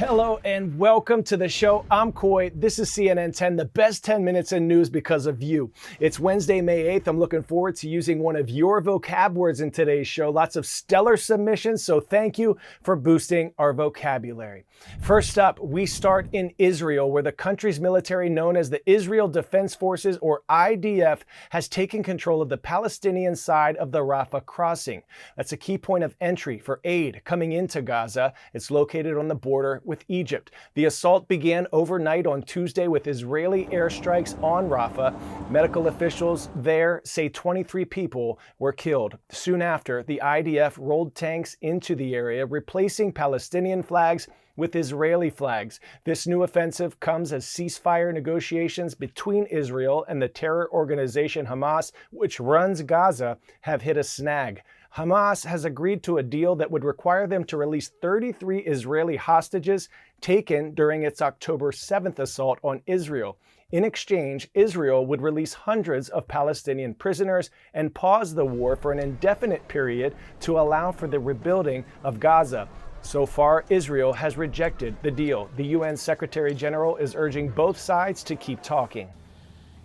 Hello and welcome to the show. I'm Coy. This is CNN 10, the best 10 minutes in news because of you. It's Wednesday, May 8th. I'm looking forward to using one of your vocab words in today's show. Lots of stellar submissions, so thank you for boosting our vocabulary. First up, we start in Israel, where the country's military, known as the Israel Defense Forces, or IDF, has taken control of the Palestinian side of the Rafah crossing. That's a key point of entry for aid coming into Gaza. It's located on the border with Egypt. The assault began overnight on Tuesday with Israeli airstrikes on Rafah. Medical officials there say 23 people were killed. Soon after, the IDF rolled tanks into the area, replacing Palestinian flags with Israeli flags. This new offensive comes as ceasefire negotiations between Israel and the terror organization Hamas, which runs Gaza, have hit a snag. Hamas has agreed to a deal that would require them to release 33 Israeli hostages taken during its October 7th assault on Israel. In exchange, Israel would release hundreds of Palestinian prisoners and pause the war for an indefinite period to allow for the rebuilding of Gaza. So far, Israel has rejected the deal. The UN Secretary General is urging both sides to keep talking.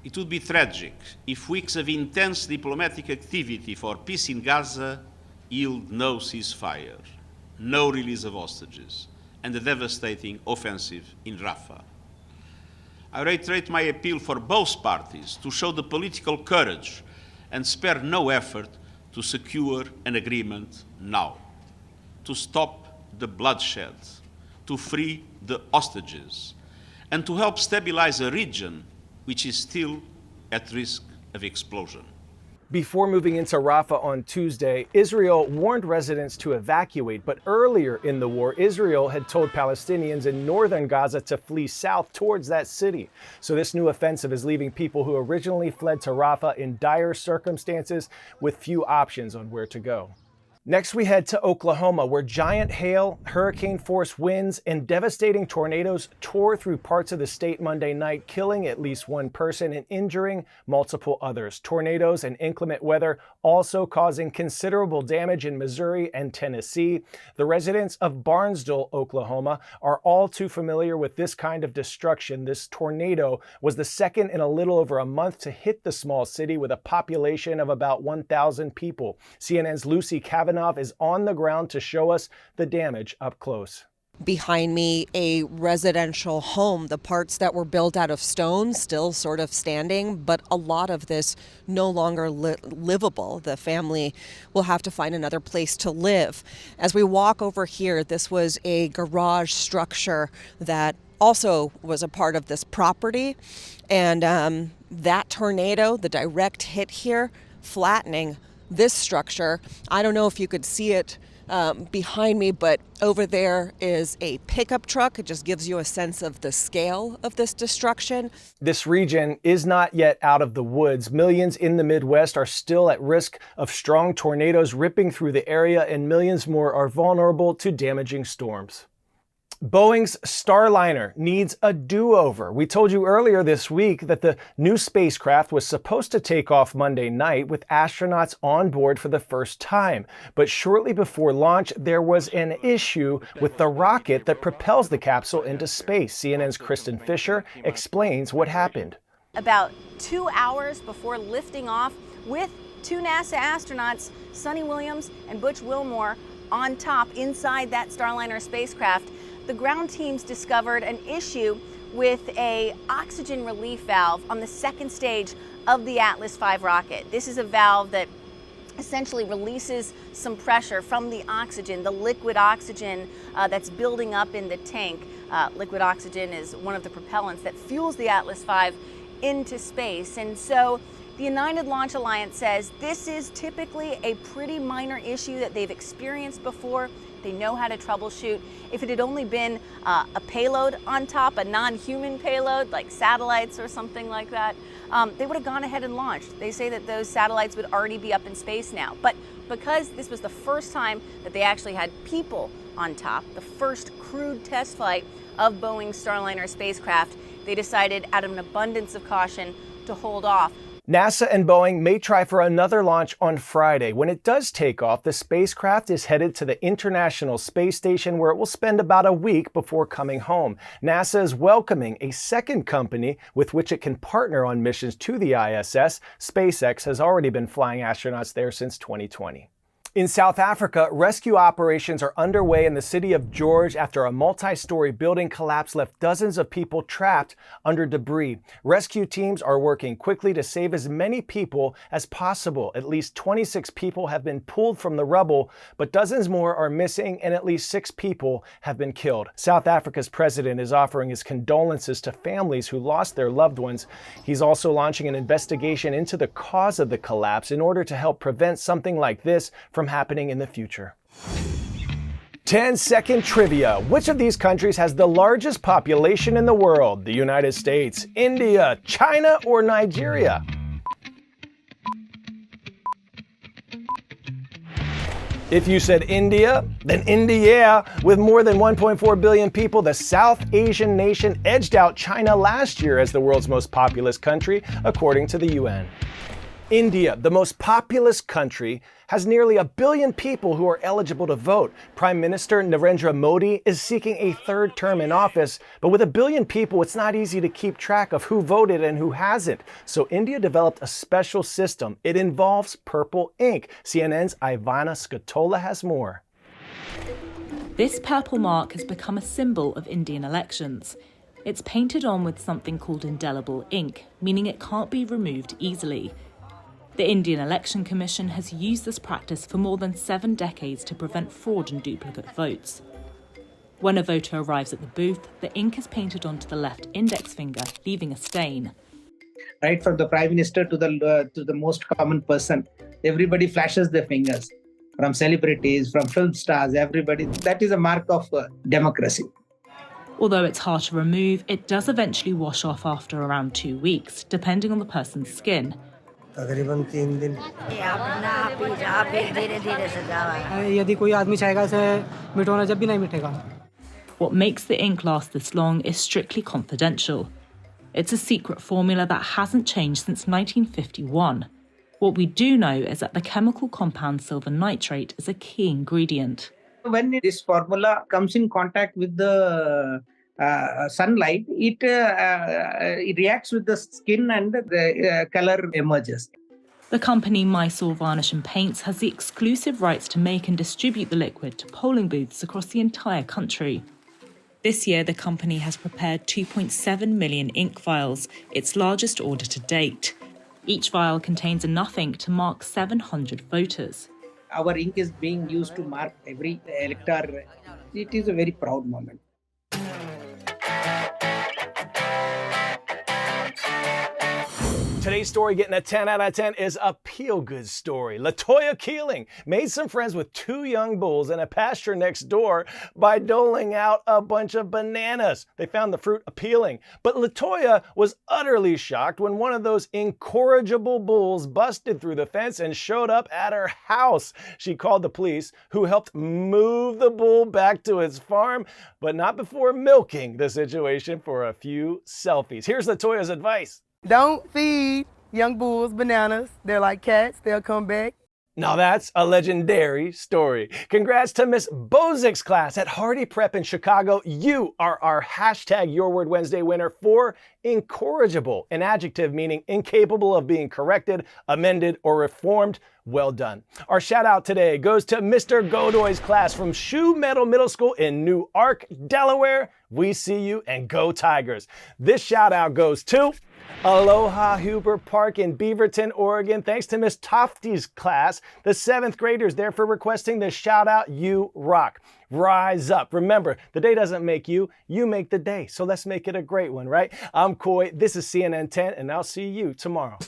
It would be tragic if weeks of intense diplomatic activity for peace in Gaza yield no ceasefire, no release of hostages, and a devastating offensive in Rafah. I reiterate my appeal for both parties to show the political courage and spare no effort to secure an agreement now, to stop the bloodshed, to free the hostages, and to help stabilize a region which is still at risk of explosion. Before moving into Rafah on Tuesday, Israel warned residents to evacuate, but earlier in the war, Israel had told Palestinians in northern Gaza to flee south towards that city. So this new offensive is leaving people who originally fled to Rafah in dire circumstances with few options on where to go. Next, we head to Oklahoma, where giant hail, hurricane-force winds, and devastating tornadoes tore through parts of the state Monday night, killing at least one person and injuring multiple others. Tornadoes and inclement weather also causing considerable damage in Missouri and Tennessee. The residents of Barnesville, Oklahoma, are all too familiar with this kind of destruction. This tornado was the second in a little over a month to hit the small city with a population of about 1,000 people. CNN's Lucy Kavanaugh is on the ground to show us the damage up close. Behind me, a residential home. The parts that were built out of stone still sort of standing, but a lot of this no longer livable. The family will have to find another place to live. As we walk over here, this was a garage structure that also was a part of this property. And that tornado, the direct hit here, flattening this structure. I don't know if you could see it behind me, but over there is a pickup truck. It just gives you a sense of the scale of this destruction. This region is not yet out of the woods. Millions in the Midwest are still at risk of strong tornadoes ripping through the area, and millions more are vulnerable to damaging storms. Boeing's Starliner needs a do-over. We told you earlier this week that the new spacecraft was supposed to take off Monday night with astronauts on board for the first time. But shortly before launch, there was an issue with the rocket that propels the capsule into space. CNN's Kristen Fisher explains what happened. About 2 hours before lifting off with two NASA astronauts, Suni Williams and Butch Wilmore, on top inside that Starliner spacecraft, the ground teams discovered an issue with a oxygen relief valve on the second stage of the Atlas V rocket. This is a valve that essentially releases some pressure from the oxygen, the liquid oxygen that's building up in the tank. Liquid oxygen is one of the propellants that fuels the Atlas V into space. And so the United Launch Alliance says this is typically a pretty minor issue that they've experienced before. They know how to troubleshoot. If it had only been a payload on top, a non-human payload like satellites or something like that, they would have gone ahead and launched. They say that those satellites would already be up in space now. But because this was the first time that they actually had people on top, the first crewed test flight of Boeing's Starliner spacecraft, they decided out of an abundance of caution to hold off. NASA and Boeing may try for another launch on Friday. When it does take off, the spacecraft is headed to the International Space Station, where it will spend about a week before coming home. NASA is welcoming a second company with which it can partner on missions to the ISS. SpaceX has already been flying astronauts there since 2020. In South Africa, rescue operations are underway in the city of George after a multi-story building collapse left dozens of people trapped under debris. Rescue teams are working quickly to save as many people as possible. At least 26 people have been pulled from the rubble, but dozens more are missing and at least 6 people have been killed. South Africa's president is offering his condolences to families who lost their loved ones. He's also launching an investigation into the cause of the collapse in order to help prevent something like this from happening in the future. 10-second trivia. Which of these countries has the largest population in the world? The United States, India, China, or Nigeria? If you said India, then India. With more than 1.4 billion people, the South Asian nation edged out China last year as the world's most populous country, according to the UN. India, the most populous country, has nearly 1 billion people who are eligible to vote. Prime Minister Narendra Modi is seeking a third term in office, but with 1 billion people, it's not easy to keep track of who voted and who hasn't. So India developed a special system. It involves purple ink. CNN's Ivana Skatola has more. This purple mark has become a symbol of Indian elections. It's painted on with something called indelible ink, meaning it can't be removed easily. The Indian Election Commission has used this practice for more than 7 decades to prevent fraud and duplicate votes. When a voter arrives at the booth, the ink is painted onto the left index finger, leaving a stain. Right from the Prime Minister to the most common person, everybody flashes their fingers. From celebrities, from film stars, everybody. That is a mark of democracy. Although it's hard to remove, it does eventually wash off after around 2 weeks, depending on the person's skin. तकरीबन 3 दिन यदि कोई आदमी चाहेगा इसे मिटाना जब भी नहीं मिटेगा. What makes the ink last this long is strictly confidential. It's a secret formula that hasn't changed since 1951. What we do know is that the chemical compound silver nitrate is a key ingredient. When this formula comes in contact with the sunlight, it reacts with the skin and the color emerges. The company Mysore Varnish and Paints has the exclusive rights to make and distribute the liquid to polling booths across the entire country. This year, the company has prepared 2.7 million ink vials, its largest order to date. Each vial contains enough ink to mark 700 voters. Our ink is being used to mark every elector. It is a very proud moment. Today's story getting a 10 out of 10 is a feel-good story. LaToya Keeling made some friends with 2 young bulls in a pasture next door by doling out a bunch of bananas. They found the fruit appealing. But LaToya was utterly shocked when one of those incorrigible bulls busted through the fence and showed up at her house. She called the police, who helped move the bull back to its farm, but not before milking the situation for a few selfies. Here's LaToya's advice. Don't feed young bulls bananas. They're like cats. They'll come back. Now that's a legendary story. Congrats to Miss Bozik's class at Hardy Prep in Chicago. You are our hashtag Your Word Wednesday winner for incorrigible, an adjective meaning incapable of being corrected, amended, or reformed. Well done. Our shout out today goes to Mr. Godoy's class from Shoe Meadow Middle School in Newark, Delaware. We see you and go Tigers. This shout out goes to Aloha Huber Park in Beaverton, Oregon. Thanks to Miss Tofty's class, the 7th graders there for requesting the shout out, You Rock. Rise up. Remember, the day doesn't make you, you make the day. So let's make it a great one, right? I'm Coy, this is CNN 10, and I'll see you tomorrow.